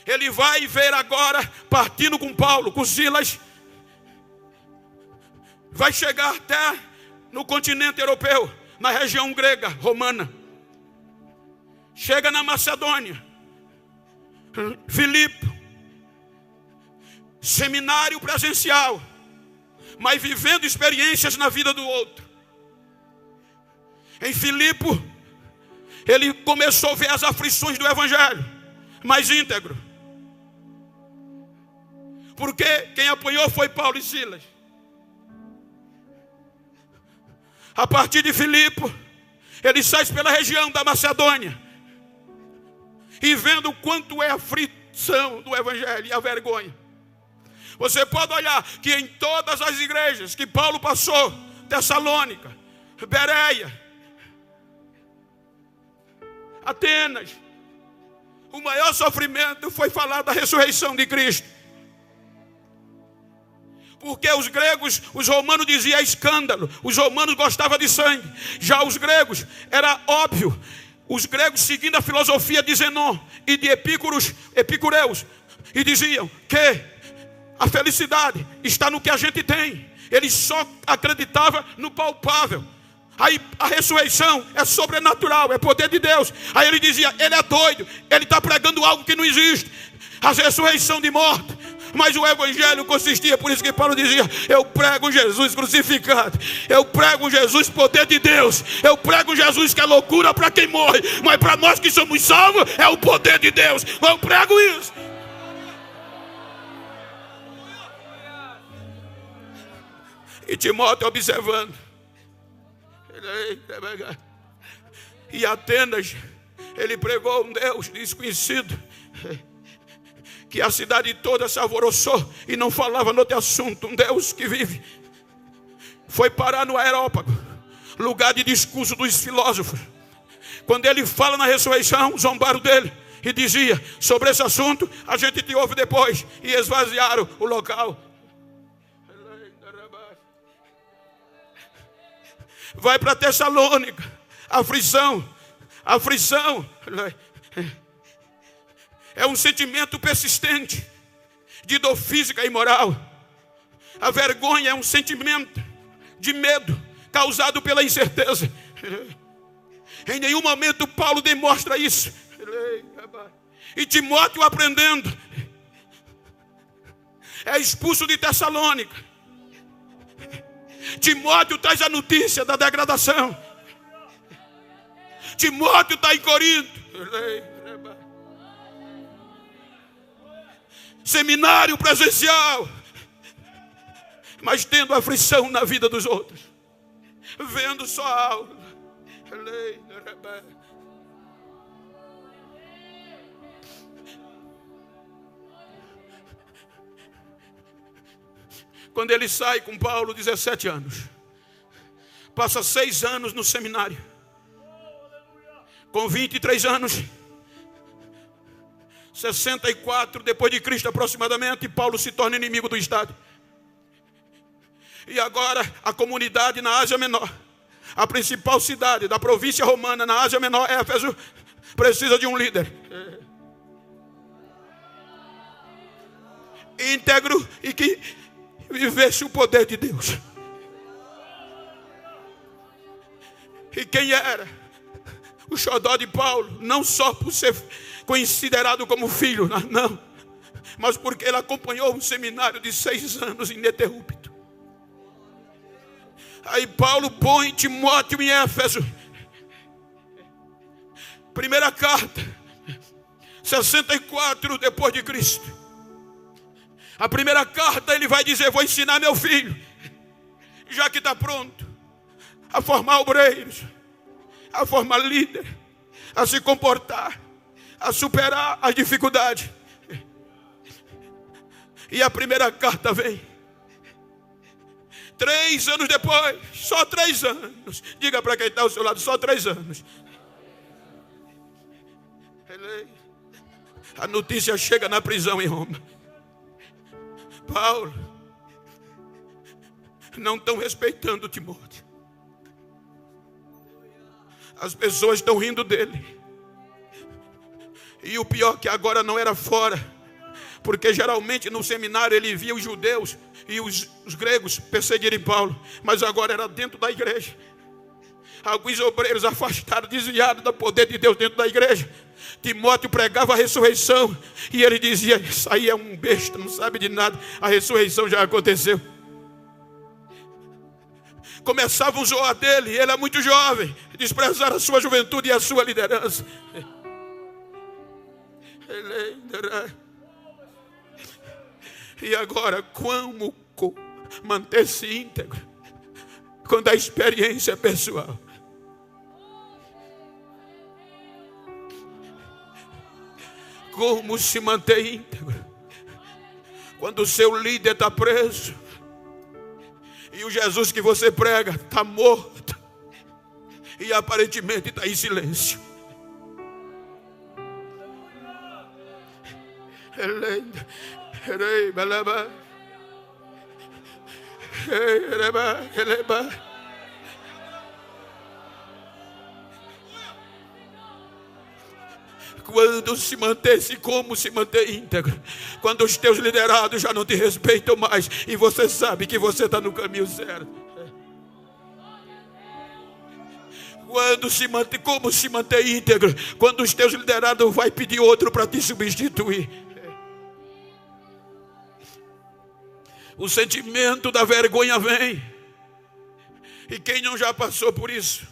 Ele vai ver agora, partindo com Paulo, com Silas, vai chegar até no continente europeu, na região grega, romana. Chega na Macedônia, Filipe, seminário presencial, mas vivendo experiências na vida do outro. Em Filipe, ele começou a ver as aflições do evangelho, mais íntegro. Porque quem apanhou foi Paulo e Silas. A partir de Filipe, ele sai pela região da Macedônia, e vendo o quanto é a aflição do evangelho e a vergonha. Você pode olhar que em todas as igrejas que Paulo passou, Tessalônica, Bereia, Atenas, o maior sofrimento foi falar da ressurreição de Cristo. Porque os gregos, os romanos diziam escândalo, os romanos gostavam de sangue. Já os gregos, era óbvio, os gregos seguindo a filosofia de Zenão e de epicureus, e diziam que a felicidade está no que a gente tem. Eles só acreditavam no palpável. Aí a ressurreição é sobrenatural, é poder de Deus. Aí ele dizia, ele é doido, ele está pregando algo que não existe, a ressurreição de morte. Mas o evangelho consistia, por isso que Paulo dizia, eu prego Jesus crucificado, eu prego Jesus poder de Deus, eu prego Jesus que é loucura para quem morre, mas para nós que somos salvos é o poder de Deus. Eu prego isso. E Timóteo observando. E Atenas, ele pregou um Deus desconhecido, que a cidade toda se alvoroçou e não falava no outro assunto. Um Deus que vive. Foi parar no Areópago, lugar de discurso dos filósofos. Quando ele fala na ressurreição, zombaram dele e dizia, sobre esse assunto a gente te ouve depois, e esvaziaram o local. Vai para Tessalônica, aflição. É um sentimento persistente de dor física e moral. A vergonha é um sentimento de medo causado pela incerteza. Em nenhum momento Paulo demonstra isso. E Timóteo, aprendendo, é expulso de Tessalônica. Timóteo traz a notícia da degradação. Timóteo está em Corinto. Seminário presencial, mas tendo aflição na vida dos outros, vendo só algo. Quando ele sai com Paulo, 17 anos, passa 6 anos no seminário. Com 23 anos, 64 depois de Cristo aproximadamente, Paulo se torna inimigo do Estado. E agora a comunidade na Ásia Menor, a principal cidade da província romana na Ásia Menor, Éfeso, precisa de um líder íntegro e que vivesse o poder de Deus. E quem era o xodó de Paulo? Não só por ser considerado como filho, não, mas porque ele acompanhou um seminário de 6 anos ininterrupto. Aí Paulo põe Timóteo em Éfeso. Primeira carta, 64 depois de Cristo. A primeira carta ele vai dizer: vou ensinar meu filho, já que está pronto, a formar obreiros, a formar líder, a se comportar, a superar as dificuldades. E a primeira carta vem 3 anos depois, só 3 anos. Diga para quem está ao seu lado: só 3 anos. A notícia chega na prisão em Roma. Paulo, não estão respeitando Timóteo. As pessoas estão rindo dele. E o pior que agora não era fora, porque geralmente no seminário ele via os judeus e os gregos perseguirem Paulo, mas agora era dentro da igreja. Alguns obreiros afastados, desviados do poder de Deus dentro da igreja. Timóteo pregava a ressurreição e ele dizia: isso aí é um besta, não sabe de nada, a ressurreição já aconteceu. Começavam a zoar dele, ele é muito jovem, desprezar a sua juventude e a sua liderança. E agora, como manter-se íntegro quando a experiência é pessoal? Como se manter íntegro quando o seu líder está preso e o Jesus que você prega está morto e aparentemente está em silêncio? Quando se manter-se, como se manter íntegro quando os teus liderados já não te respeitam mais e você sabe que você está no caminho certo? Quando se manter, como se manter íntegro quando os teus liderados vai pedir outro para te substituir? O sentimento da vergonha vem. E quem não já passou por isso?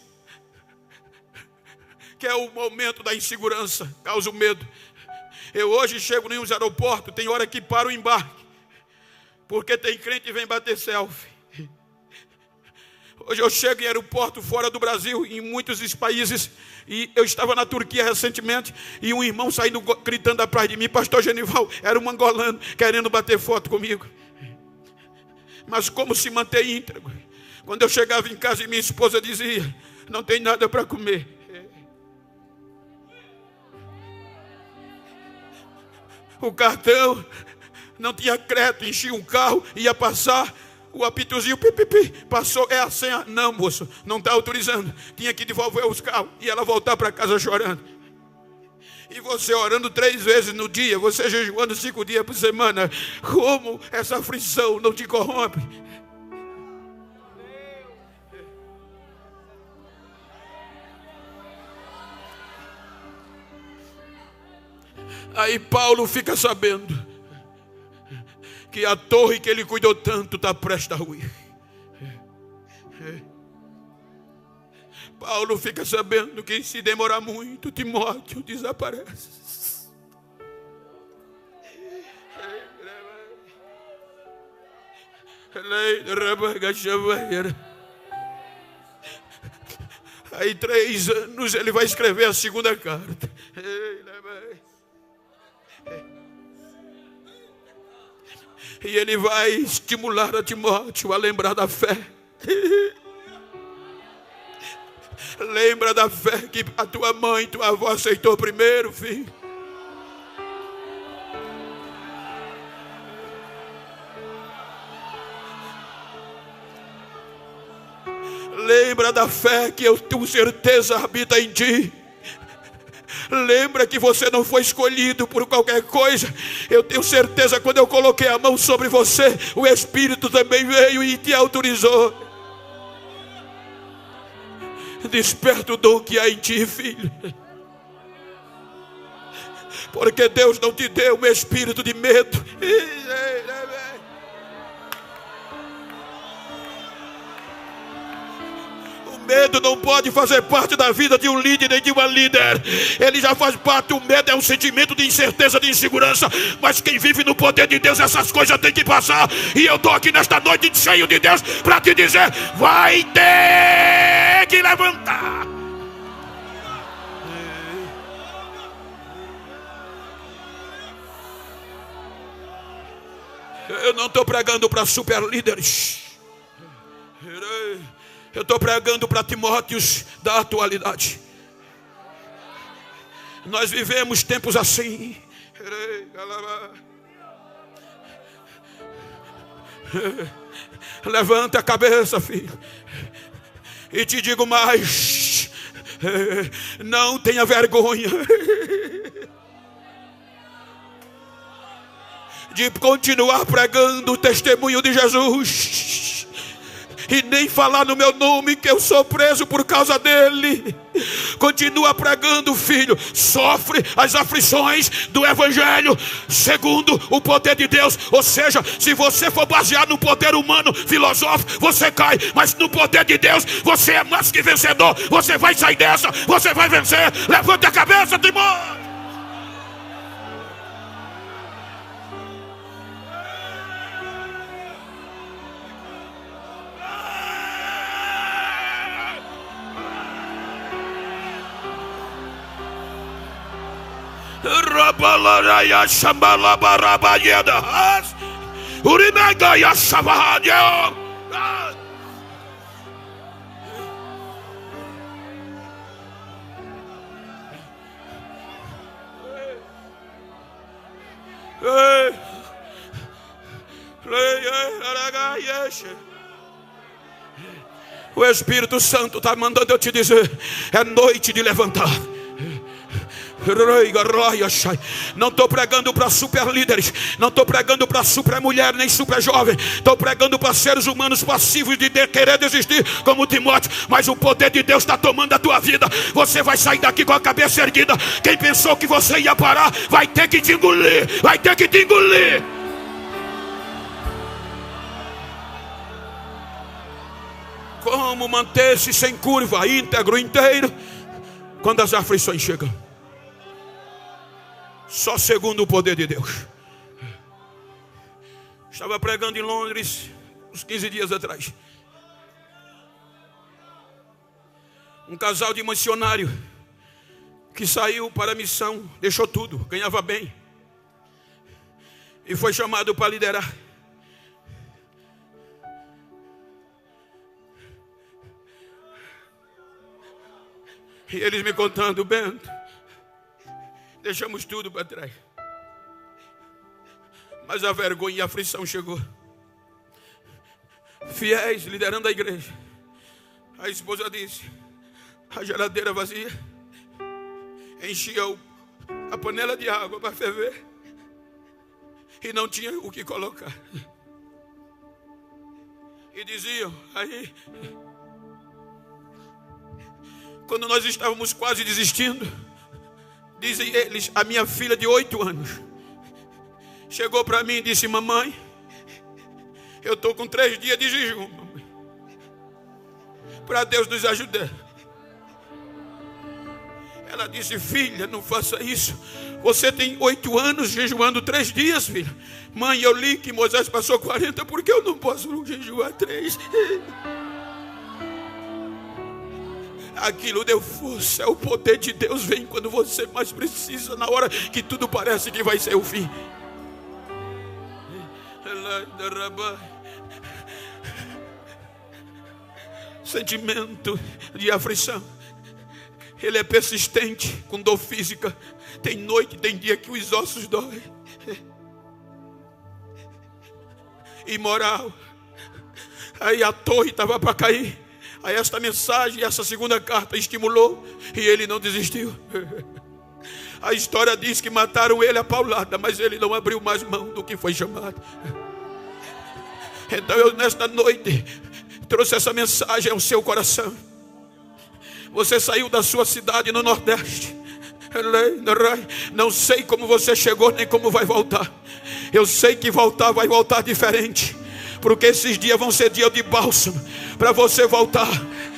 Que é o momento da insegurança, causa o medo. Eu hoje chego em uns aeroportos, tem hora que para o embarque, porque tem crente que vem bater selfie. Hoje eu chego em aeroporto fora do Brasil, em muitos países, e eu estava na Turquia recentemente, e um irmão saindo gritando atrás de mim: pastor Genival, era um angolano querendo bater foto comigo. Mas como se manter íntegro? Quando eu chegava em casa e minha esposa dizia: não tem nada para comer. O cartão não tinha crédito, enchia um carro, ia passar, o apitozinho, pipipi, passou, é a senha. Não, moço, não está autorizando. Tinha que devolver os carros e ela voltar para casa chorando. E você orando 3 vezes no dia, você jejuando 5 dias por semana, como essa aflição não te corrompe? Aí Paulo fica sabendo que a torre que ele cuidou tanto está prestes a ruir. Paulo fica sabendo que se demorar muito, Timóteo desaparece. Aí 3 anos ele vai escrever a segunda carta. E ele vai estimular a Timóteo a lembrar da fé. Lembra da fé que a tua mãe e tua avó aceitou primeiro, filho. Lembra da fé que eu tenho certeza habita em ti. Lembra que você não foi escolhido por qualquer coisa. Eu tenho certeza, quando eu coloquei a mão sobre você, o Espírito também veio e te autorizou. Desperta o dom que há em ti, filho. Porque Deus não te deu um espírito de medo. Medo não pode fazer parte da vida de um líder nem de uma líder. Ele já faz parte. O medo é um sentimento de incerteza, de insegurança. Mas quem vive no poder de Deus, essas coisas têm que passar. E eu estou aqui nesta noite cheio de Deus para te dizer: vai ter que levantar. Eu não estou pregando para super líderes. Eu estou pregando para Timóteos da atualidade. Nós vivemos tempos assim. Levanta a cabeça, filho. E te digo mais: não tenha vergonha de continuar pregando o testemunho de Jesus. E nem falar no meu nome, que eu sou preso por causa dele. Continua pregando, filho. Sofre as aflições do evangelho segundo o poder de Deus. Ou seja, se você for baseado no poder humano, filosófico, você cai. Mas no poder de Deus, você é mais que vencedor. Você vai sair dessa, você vai vencer. Levanta a cabeça, Timóteo. Rabalaraya Shambala Barabayeda Urimega Yashavahadyo. O Espírito Santo está mandando eu te dizer: é noite de levantar. Não estou pregando para super líderes, não estou pregando para super mulher nem super jovem. Estou pregando para seres humanos passivos de querer desistir, como Timóteo. Mas o poder de Deus está tomando a tua vida. Você vai sair daqui com a cabeça erguida. Quem pensou que você ia parar, vai ter que te engolir. Vai ter que te engolir. Como manter-se sem curva, íntegro, inteiro, quando as aflições chegam? Só segundo o poder de Deus. Estava pregando em Londres uns 15 dias atrás. Um casal de missionário que saiu para a missão, deixou tudo, ganhava bem, e foi chamado para liderar. E eles me contando: Bento, deixamos tudo para trás, mas a vergonha e a aflição chegou. Fiéis, liderando a igreja. A esposa disse: a geladeira vazia, enchia a panela de água para ferver e não tinha o que colocar. E diziam: aí, quando nós estávamos quase desistindo, Dizem eles, a minha filha de 8 anos chegou para mim e disse: mamãe, eu estou com 3 dias de jejum, para Deus nos ajudar. Ela disse: filha, não faça isso. Você tem 8 anos jejuando 3 dias, filha. Mãe, eu li que Moisés passou 40, porque eu não posso jejuar 3? Aquilo deu força. O poder de Deus vem quando você mais precisa, na hora que tudo parece que vai ser o fim. Sentimento de aflição, ele é persistente, com dor física. Tem noite, tem dia que os ossos doem. Imoral. Aí a torre estava para cair. Aí esta mensagem, essa segunda carta estimulou, e ele não desistiu. A história diz que mataram ele a paulada, mas ele não abriu mais mão do que foi chamado. Então eu, nesta noite, trouxe essa mensagem ao seu coração. Você saiu da sua cidade no Nordeste. Não sei como você chegou, nem como vai voltar. Eu sei que voltar, vai voltar diferente, porque esses dias vão ser dias de bálsamo, para você voltar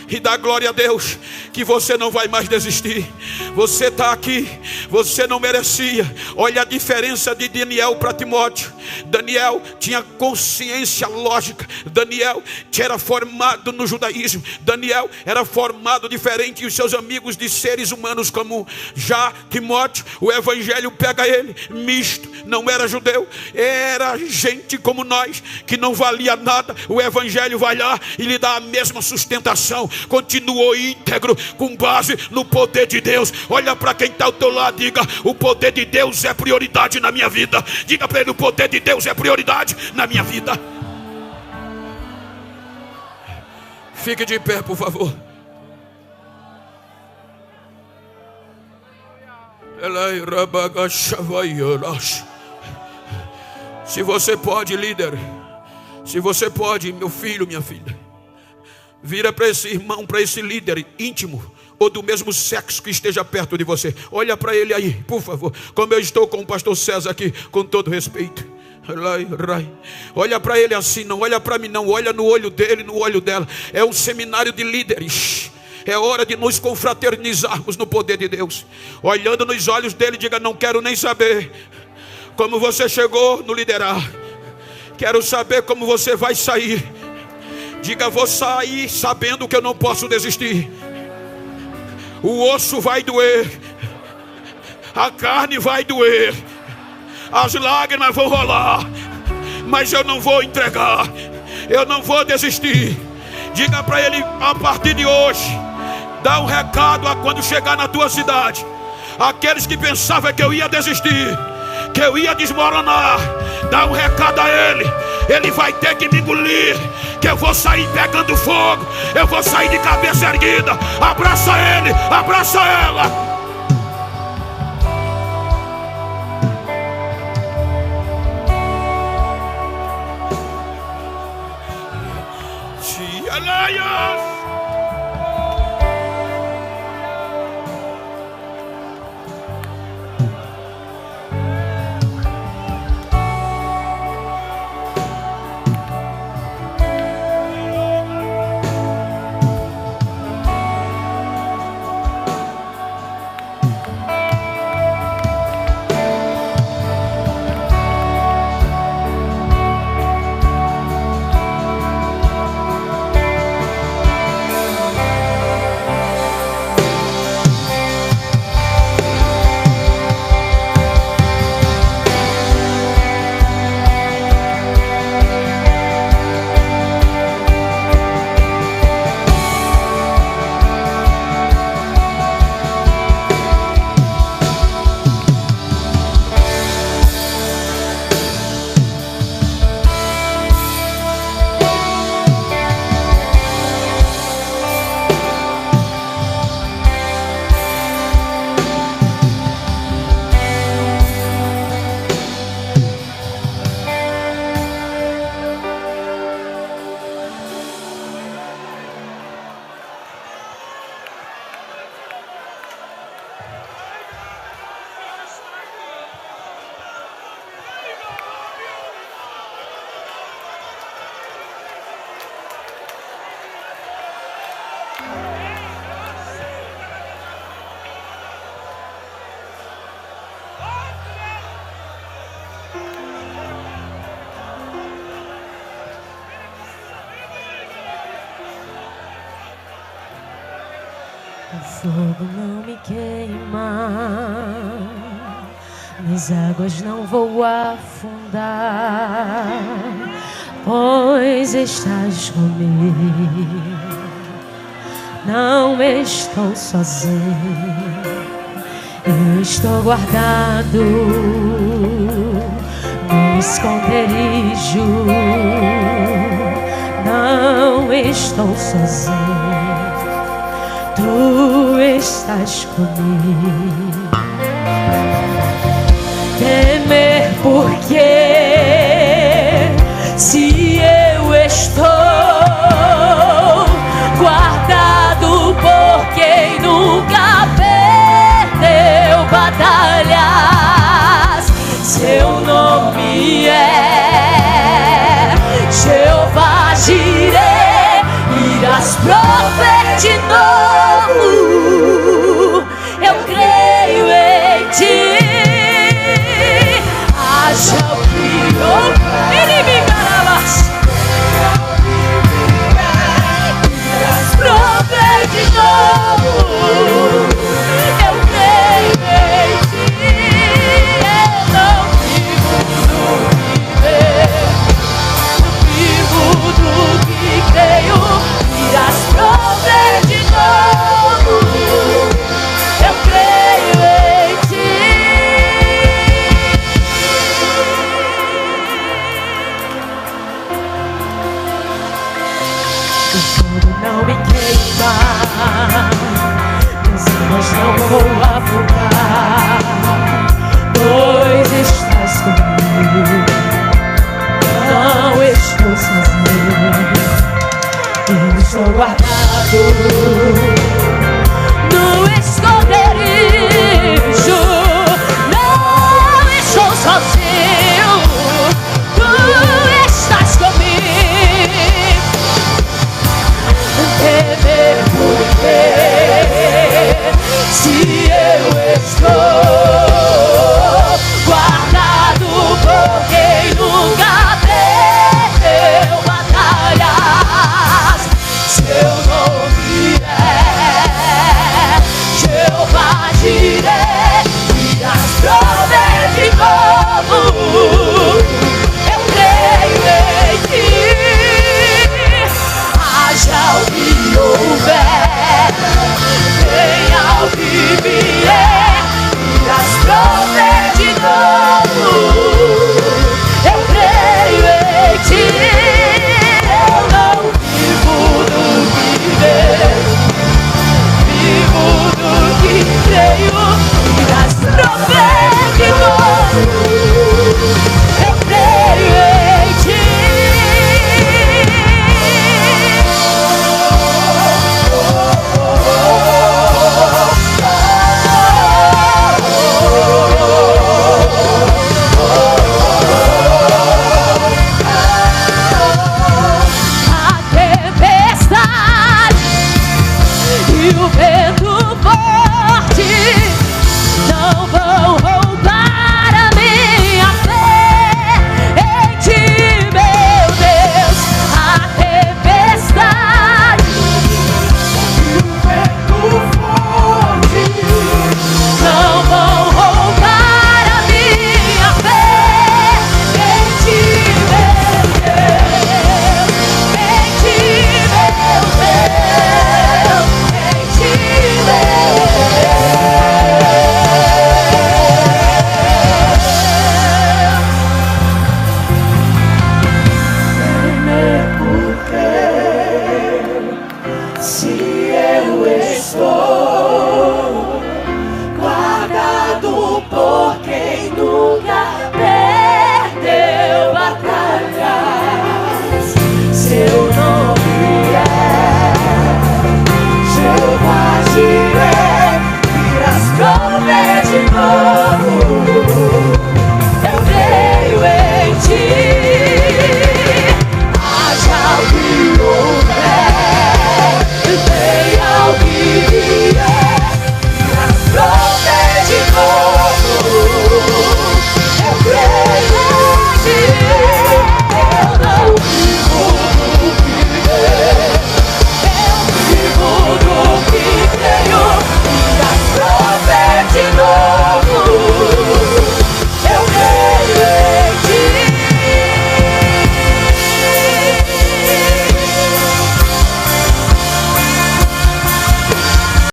e dar glória a Deus, que você não vai mais desistir. Você está aqui, você não merecia. Olha a diferença de Daniel para Timóteo. Daniel tinha consciência lógica. Daniel era formado no judaísmo. Daniel era formado diferente dos seus amigos de seres humanos comum. Já Timóteo, o evangelho pega ele misto. Não era judeu, era gente como nós, que não valia nada. O evangelho vai lá e lhe dá a mesma sustentação. Continuou íntegro, com base no poder de Deus. Olha para quem está ao teu lado, diga: o poder de Deus é prioridade na minha vida. Diga para ele: o poder de Deus é prioridade na minha vida. Fique de pé, por favor. Se você pode, líder, se você pode, meu filho, minha filha, vira para esse irmão, para esse líder íntimo, ou do mesmo sexo que esteja perto de você. Olha para ele aí, por favor. Como eu estou com o pastor César aqui, com todo respeito. Olha para ele assim, não olha para mim não. Olha no olho dele, no olho dela. É um seminário de líderes. É hora de nos confraternizarmos no poder de Deus. Olhando nos olhos dele, diga: não quero nem saber como você chegou no liderar. Quero saber como você vai sair. Diga: vou sair sabendo que eu não posso desistir. O osso vai doer, a carne vai doer, as lágrimas vão rolar, mas eu não vou entregar, eu não vou desistir. Diga para ele: a partir de hoje, dá um recado a quando chegar na tua cidade. Aqueles que pensavam que eu ia desistir, que eu ia desmoronar, dá um recado a ele. Ele vai ter que me engolir, que eu vou sair pegando fogo, eu vou sair de cabeça erguida. Abraça ele, abraça ela. fogo não me queima, nas águas não vou afundar, pois estás comigo. Não estou sozinho, eu estou guardado no esconderijo. Não estou sozinho, tu estás comigo. Temer porque se eu estou guardado por quem nunca perdeu batalhas, seu nome é Jeová Jireh, irás prover de novo. Eu creio em ti. Haja o que houver, inimigas, irás prover de novo. Eu creio em ti. Eu não vivo do que vejo, vivo do que creio. Irás prover de novo. Eu creio em ti. O fogo não me queima, nas águas não vou afogar, pois estás comigo. Não estou sozinho, eu estou guardado